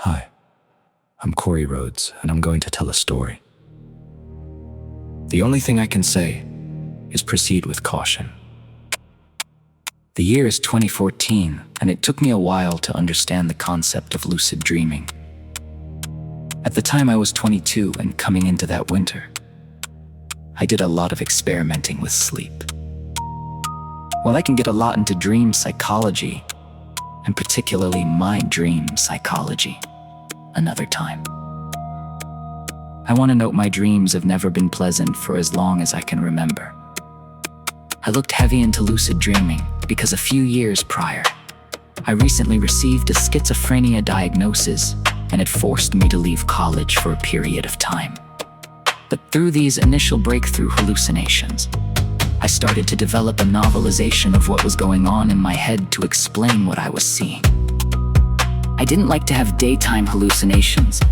Hi, I'm Corey Rhodes, and I'm going to tell a story. The only thing I can say is proceed with caution. The year is 2014, and it took me a while to understand the concept of lucid dreaming. At the time I was 22 and coming into that winter, I did a lot of experimenting with sleep. While I can get a lot into dream psychology, and particularly my dream psychology, another time. I want to note my dreams have never been pleasant for as long as I can remember. I looked heavy into lucid dreaming because a few years prior, I recently received a schizophrenia diagnosis, and it forced me to leave college for a period of time. But through these initial breakthrough hallucinations, I started to develop a novelization of what was going on in my head to explain what I was seeing. I didn't like to have daytime hallucinations,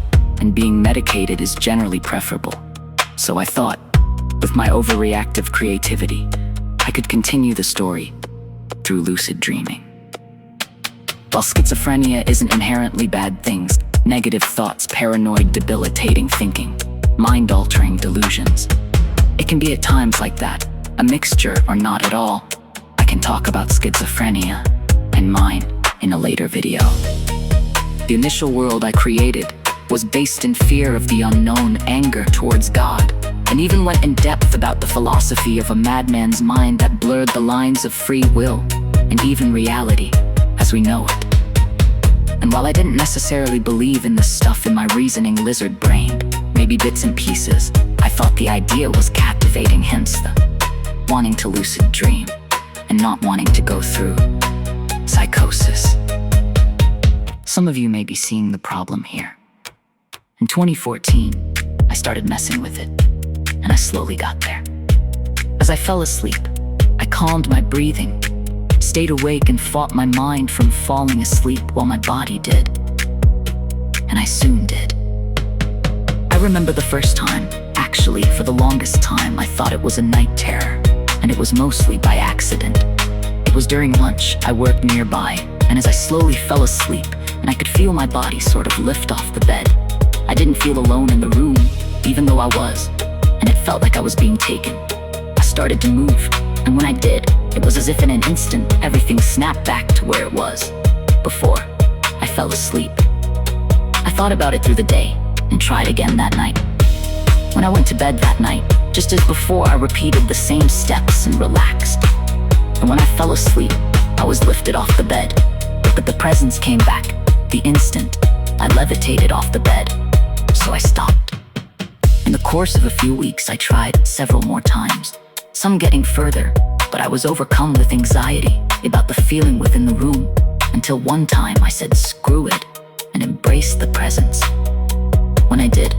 and being medicated is generally preferable. So I thought, with my overreactive creativity, I could continue the story through lucid dreaming. While schizophrenia isn't inherently bad things, negative thoughts, paranoid, debilitating thinking, mind-altering delusions, it can be at times like that, a mixture or not at all. I can talk about schizophrenia and mine in a later video. The initial world I created was based in fear of the unknown, anger towards God, and even went in depth about the philosophy of a madman's mind that blurred the lines of free will and even reality as we know it. And while I didn't necessarily believe in this stuff in my reasoning lizard brain, maybe bits and pieces, I thought the idea was captivating, hence the wanting to lucid dream and not wanting to go through psychosis. Some of you may be seeing the problem here. In 2014, I started messing with it, and I slowly got there. As I fell asleep, I calmed my breathing, stayed awake and fought my mind from falling asleep while my body did. And I soon did. I remember the first time, actually for the longest time, I thought it was a night terror, and it was mostly by accident. It was during lunch, I worked nearby, and as I slowly fell asleep, and I could feel my body sort of lift off the bed, I didn't feel alone in the room, even though I was, and it felt like I was being taken. I started to move, and when I did, it was as if in an instant, everything snapped back to where it was before I fell asleep. I thought about it through the day, and tried again that night. When I went to bed that night, just as before, I repeated the same steps and relaxed. And when I fell asleep, I was lifted off the bed, but the presence came back the instant I levitated off the bed, so I stopped. In the course of a few weeks, I tried several more times, some getting further, but I was overcome with anxiety about the feeling within the room, until one time I said screw it and embraced the presence. When I did,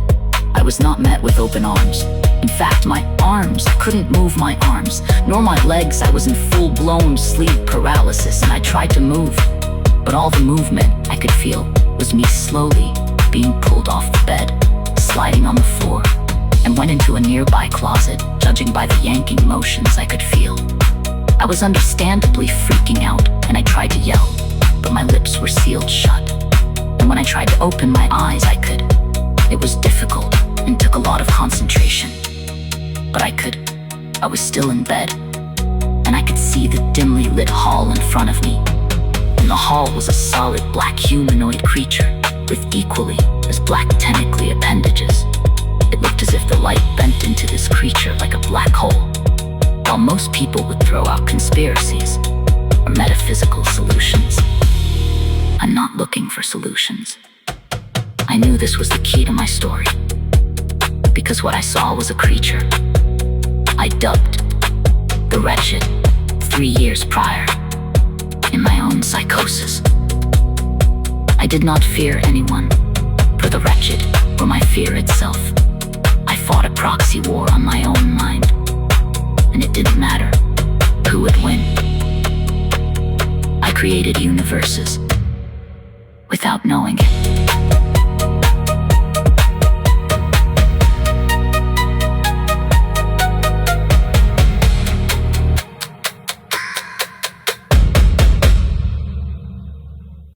I was not met with open arms. In fact, my arms couldn't move my arms, nor my legs. I was in full-blown sleep paralysis, and I tried to move, but all the movement I could feel was me slowly being pulled off the bed, sliding on the floor, and went into a nearby closet, judging by the yanking motions I could feel. I was understandably freaking out, and I tried to yell, but my lips were sealed shut. And when I tried to open my eyes, I could. It was difficult and took a lot of concentration, but I could. I was still in bed, and I could see the dimly lit hall in front of me. In the hall was a solid black humanoid creature with equally as black tentacly appendages. It looked as if the light bent into this creature like a black hole. While most people would throw out conspiracies or metaphysical solutions, I'm not looking for solutions. I knew this was the key to my story, because what I saw was a creature I dubbed the Wretched 3 years prior in my own psychosis. I did not fear anyone, for the Wretched were my fear itself. I fought a proxy war on my own mind, and it didn't matter who would win. I created universes without knowing